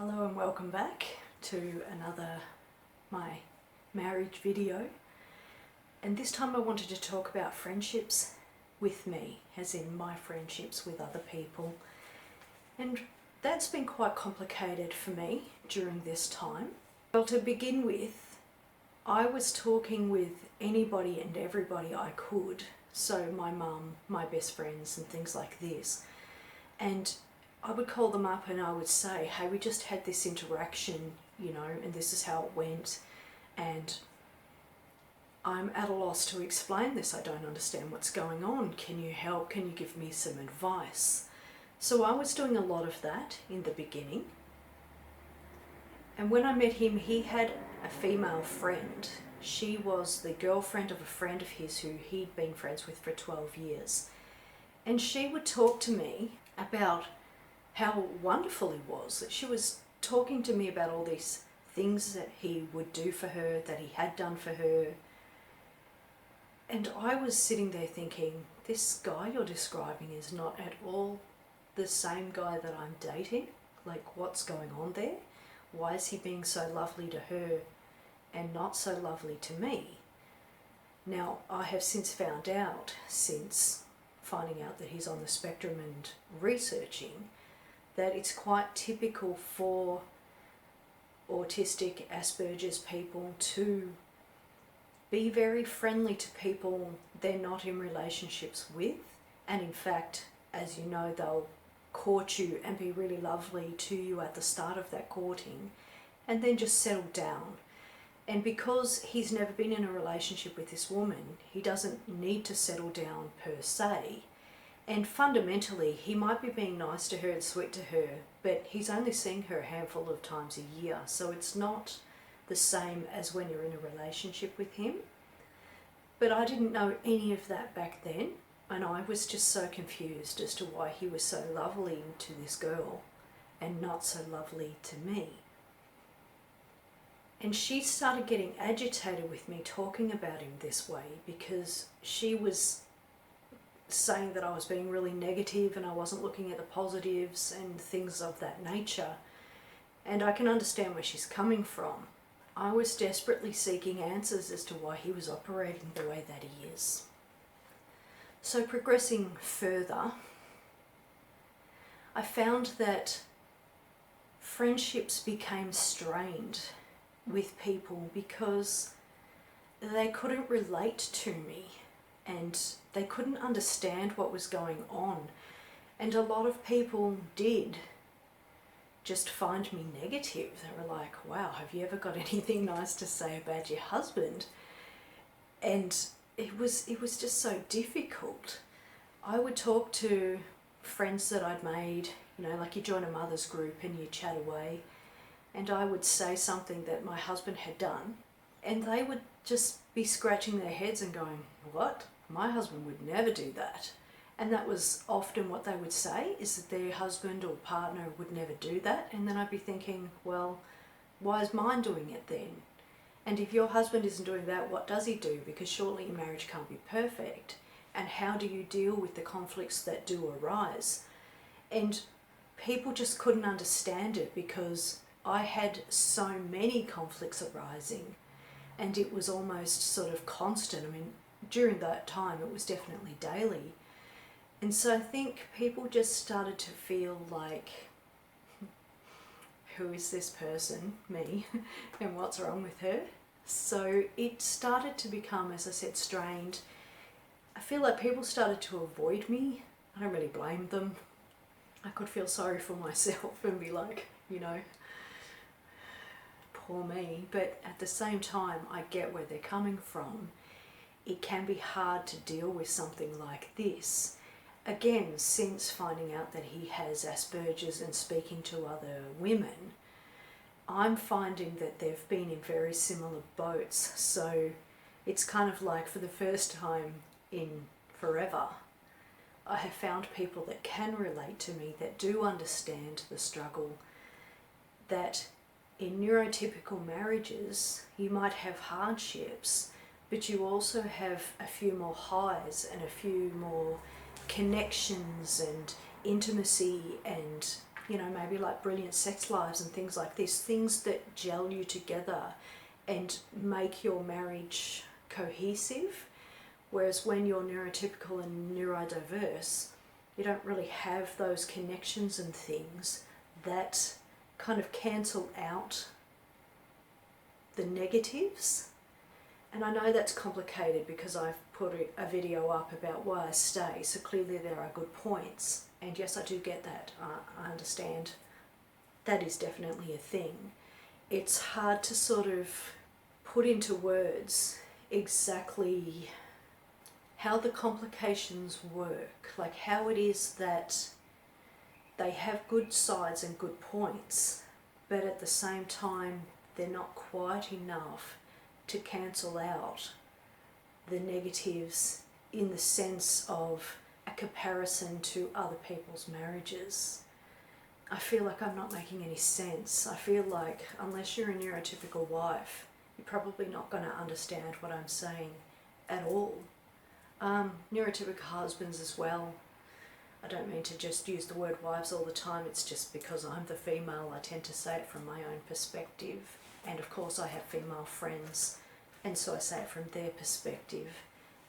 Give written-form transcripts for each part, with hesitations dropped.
Hello and welcome back to another my marriage video, and this time I wanted to talk about friendships with me, as in my friendships with other people, and that's been quite complicated for me during this time. Well, to begin with, I was talking with anybody and everybody I could, so my mum, my best friends and things like this, and I would call them up and I would say, hey, we just had this interaction, and this is how it went, and I'm at a loss to explain this. I don't understand what's going on. Can you help? Can you give me some advice? So I was doing a lot of that in the beginning. And when I met him, he had a female friend. She was the girlfriend of a friend of his who he'd been friends with for 12 years. And she would talk to me about how wonderful he was, that she was talking to me about all these things that he would do for her, that he had done for her. And I was sitting there thinking, this guy you're describing is not at all the same guy that I'm dating. Like, what's going on there? Why is he being so lovely to her and not so lovely to me? Now, I have since found out, since finding out that he's on the spectrum and researching, that it's quite typical for autistic Asperger's people to be very friendly to people they're not in relationships with. And in fact, as you know, they'll court you and be really lovely to you at the start of that courting and then just settle down. And because he's never been in a relationship with this woman, he doesn't need to settle down per se. And fundamentally, he might be being nice to her and sweet to her, but he's only seeing her a handful of times a year. So it's not the same as when you're in a relationship with him. But I didn't know any of that back then. And I was just so confused as to why he was so lovely to this girl and not so lovely to me. And she started getting agitated with me talking about him this way, because she was saying that I was being really negative and I wasn't looking at the positives and things of that nature. And I can understand where she's coming from. I was desperately seeking answers as to why he was operating the way that he is. So progressing further, I found that friendships became strained with people because they couldn't relate to me and they couldn't understand what was going on. And a lot of people did just find me negative. They were like, wow, have you ever got anything nice to say about your husband? And it was just so difficult. I would talk to friends that I'd made, like you join a mother's group and you chat away, and I would say something that my husband had done, and they would just be scratching their heads and going, what? My husband would never do that. And that was often what they would say, is that their husband or partner would never do that. And then I'd be thinking, well, why is mine doing it then? And if your husband isn't doing that, what does he do? Because surely your marriage can't be perfect. And how do you deal with the conflicts that do arise? And people just couldn't understand it because I had so many conflicts arising, and it was almost sort of constant. I mean, during that time it was definitely daily. And so I think people just started to feel like, who is this person, me, and what's wrong with her? So it started to become, as I said, strained. I feel like people started to avoid me. I don't really blame them. I could feel sorry for myself and be like, poor me. But at the same time, I get where they're coming from. It can be hard to deal with something like this. Again, since finding out that he has Asperger's and speaking to other women, I'm finding that they've been in very similar boats. So it's kind of like, for the first time in forever, I have found people that can relate to me, that do understand the struggle, that in neurotypical marriages you might have hardships, but you also have a few more highs and a few more connections and intimacy and you know, maybe like brilliant sex lives and things like this, things that gel you together and make your marriage cohesive. Whereas when you're neurotypical and neurodiverse, you don't really have those connections and things that kind of cancel out the negatives. And I know that's complicated because I've put a video up about why I stay, so clearly there are good points. And yes, I do get that. I understand that is definitely a thing. It's hard to sort of put into words exactly how the complications work, like how it is that they have good sides and good points, but at the same time they're not quite enough to cancel out the negatives in the sense of a comparison to other people's marriages. I feel like I'm not making any sense. I feel like unless you're a neurotypical wife, you're probably not going to understand what I'm saying at all. Neurotypical husbands as well. I don't mean to just use the word wives all the time, it's just because I'm the female, I tend to say it from my own perspective. And of course I have female friends, and so I say it from their perspective,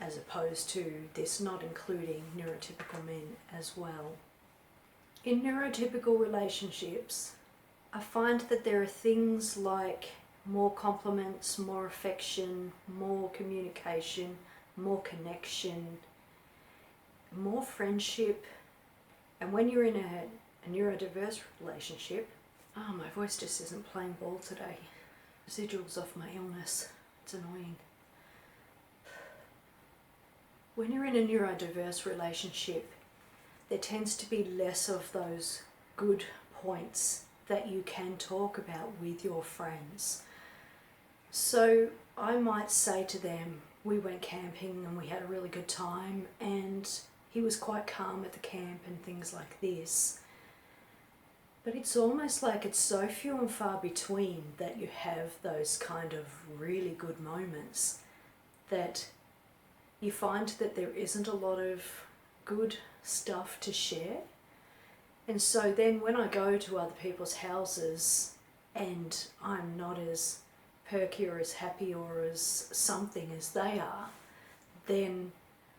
as opposed to this not including neurotypical men as well. In neurotypical relationships, I find that there are things like more compliments, more affection, more communication, more connection, more friendship. And when you're in a neurodiverse relationship, my voice just isn't playing ball today. Residuals off my illness. It's annoying. When you're in a neurodiverse relationship, there tends to be less of those good points that you can talk about with your friends. So I might say to them, we went camping and we had a really good time, and he was quite calm at the camp and things like this. But it's almost like it's so few and far between that you have those kind of really good moments that you find that there isn't a lot of good stuff to share. And so then when I go to other people's houses and I'm not as perky or as happy or as something as they are, then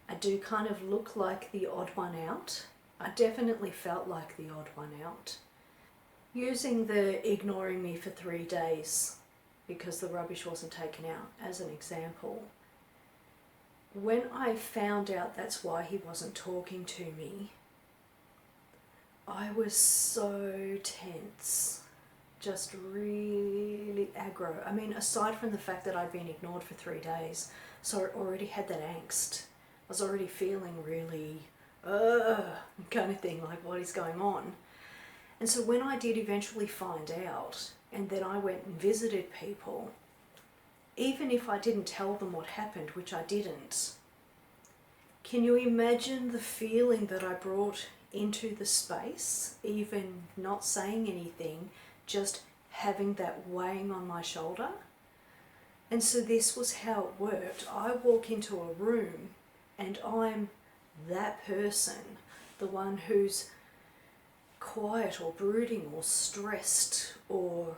I do kind of look like the odd one out. I definitely felt like the odd one out. Using the ignoring me for 3 days because the rubbish wasn't taken out as an example. When I found out that's why he wasn't talking to me, I was so tense, just really aggro. I mean, aside from the fact that I'd been ignored for 3 days, so I already had that angst. I was already feeling really, kind of thing, like what is going on? And so when I did eventually find out, and then I went and visited people, even if I didn't tell them what happened, which I didn't, can you imagine the feeling that I brought into the space, even not saying anything, just having that weighing on my shoulder? And so this was how it worked. I walk into a room and I'm that person, the one who's quiet or brooding or stressed or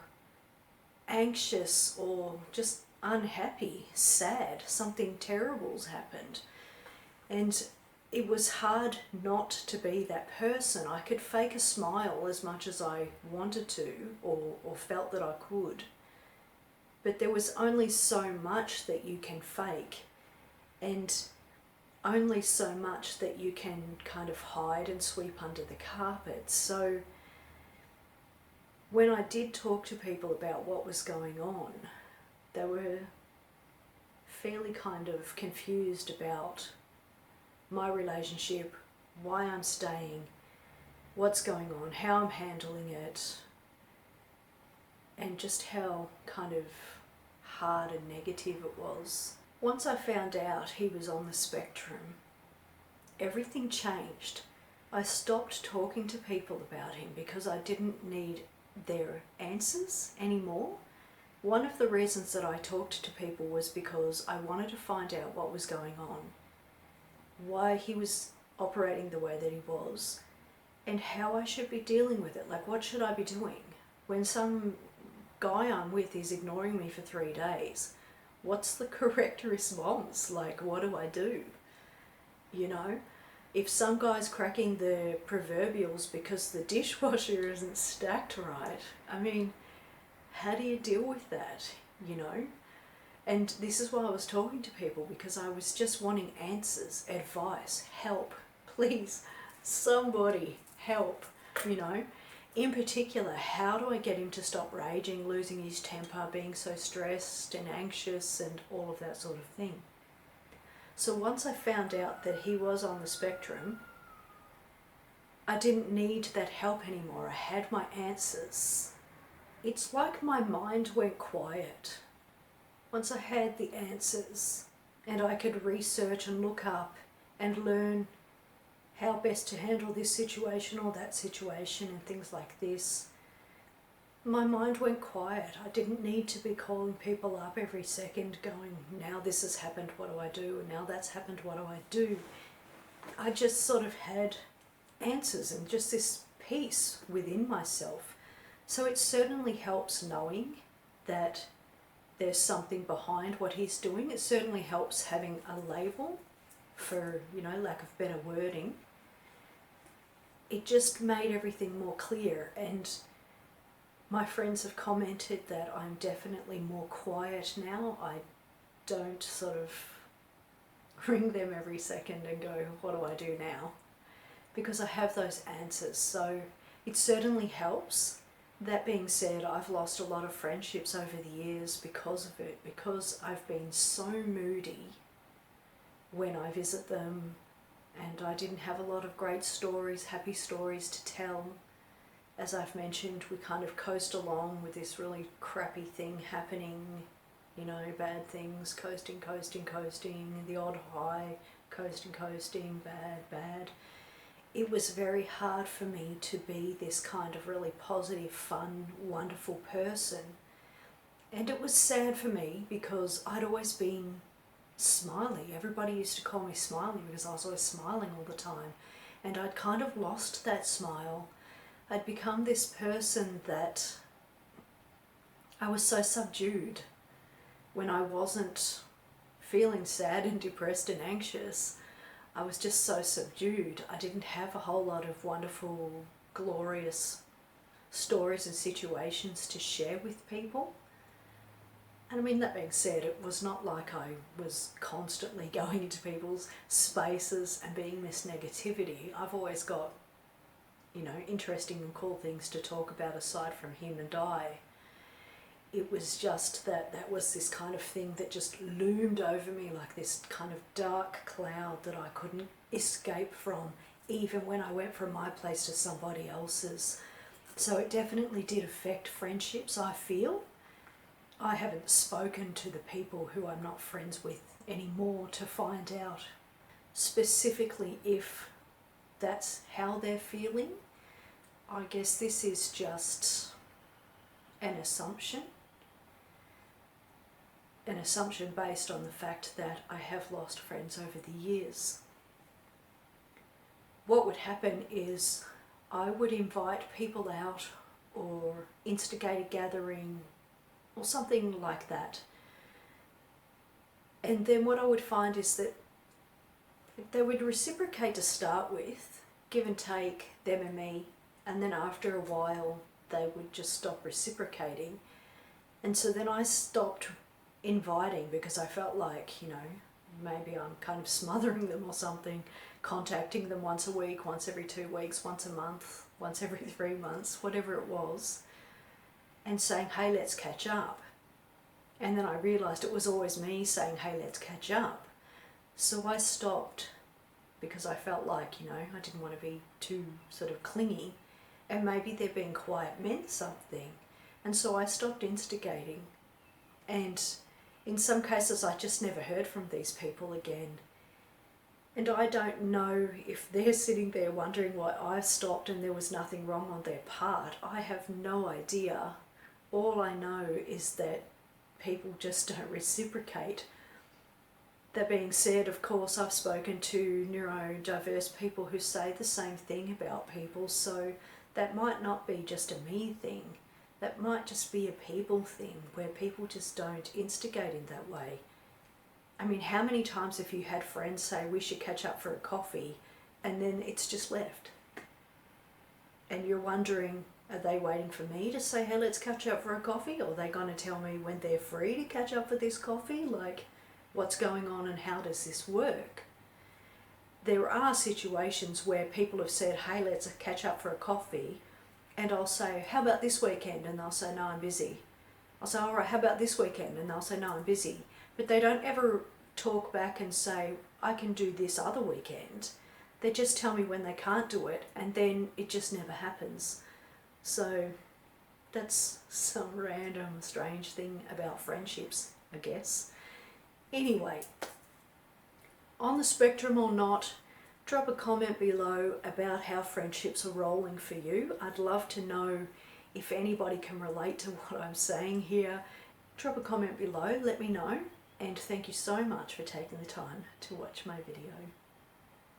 anxious or just unhappy, sad, something terrible's happened. And it was hard not to be that person. I could fake a smile as much as I wanted to or felt that I could. But there was only so much that you can fake, and only so much that you can kind of hide and sweep under the carpet. So when I did talk to people about what was going on, they were fairly kind of confused about my relationship, why I'm staying, what's going on, how I'm handling it, and just how kind of hard and negative it was. Once I found out he was on the spectrum, everything changed. I stopped talking to people about him because I didn't need their answers anymore. One of the reasons that I talked to people was because I wanted to find out what was going on, why he was operating the way that he was, and how I should be dealing with it. Like, what should I be doing? When some guy I'm with is ignoring me for 3 days, what's the correct response? Like, what do I do? You know? If some guy's cracking the proverbials because the dishwasher isn't stacked right, I mean, how do you deal with that, you know? And this is why I was talking to people, because I was just wanting answers, advice, help. Please, somebody help, you know? In particular, how do I get him to stop raging, losing his temper, being so stressed and anxious and all of that sort of thing? So once I found out that he was on the spectrum, I didn't need that help anymore. I had my answers. It's like my mind went quiet once I had the answers, and I could research and look up and learn how best to handle this situation or that situation and things like this. My mind went quiet. I didn't need to be calling people up every second going, now this has happened, what do I do? And now that's happened, what do I do? I just sort of had answers and just this peace within myself. So it certainly helps knowing that there's something behind what he's doing. It certainly helps having a label, for, you know, lack of better wording. It just made everything more clear, and my friends have commented that I'm definitely more quiet now. I don't sort of ring them every second and go, what do I do now? Because I have those answers. So it certainly helps. That being said, I've lost a lot of friendships over the years because of it, because I've been so moody when I visit them, and I didn't have a lot of great stories, happy stories to tell. As I've mentioned, we kind of coast along with this really crappy thing happening, you know, bad things, coasting, the odd high, coasting, bad. It was very hard for me to be this kind of really positive, fun, wonderful person. And it was sad for me because I'd always been smiley. Everybody used to call me Smiley because I was always smiling all the time. And I'd kind of lost that smile. I'd become this person that I was so subdued when I wasn't feeling sad and depressed and anxious. I was just so subdued. I didn't have a whole lot of wonderful, glorious stories and situations to share with people. And I mean, that being said, it was not like I was constantly going into people's spaces and being this negativity. I've always got, you know, interesting and cool things to talk about aside from him and I. It was just that was this kind of thing that just loomed over me like this kind of dark cloud that I couldn't escape from, even when I went from my place to somebody else's. So it definitely did affect friendships, I feel. I haven't spoken to the people who I'm not friends with anymore to find out specifically if that's how they're feeling. I guess this is just an assumption based on the fact that I have lost friends over the years. What would happen is I would invite people out or instigate a gathering or something like that. And then what I would find is that they would reciprocate to start with, give and take, them and me, and then after a while they would just stop reciprocating. And so then I stopped inviting because I felt like, you know, maybe I'm kind of smothering them or something, contacting them once a week, once every 2 weeks, once a month, once every 3 months, whatever it was, and saying, hey, let's catch up. And then I realised it was always me saying, hey, let's catch up. So I stopped because I felt like, you know, I didn't want to be too sort of clingy, and maybe their being quiet meant something. And so I stopped instigating. And in some cases I just never heard from these people again. And I don't know if they're sitting there wondering why I stopped and there was nothing wrong on their part. I have no idea. All I know is that people just don't reciprocate. That being said, of course, I've spoken to neurodiverse people who say the same thing about people, so that might not be just a me thing. That might just be a people thing, where people just don't instigate in that way. I mean, how many times have you had friends say, we should catch up for a coffee, and then it's just left? And you're wondering, are they waiting for me to say, hey, let's catch up for a coffee? Or are they going to tell me when they're free to catch up for this coffee? Like, what's going on and how does this work? There are situations where people have said, hey, let's catch up for a coffee, and I'll say, how about this weekend? And they'll say, no, I'm busy. I'll say, all right, how about this weekend? And they'll say, no, I'm busy. But they don't ever talk back and say, I can do this other weekend. They just tell me when they can't do it, and then it just never happens. So that's some random strange thing about friendships, I guess. Anyway, on the spectrum or not, drop a comment below about how friendships are rolling for you. I'd love to know if anybody can relate to what I'm saying here. Drop a comment below, let me know, and thank you so much for taking the time to watch my video.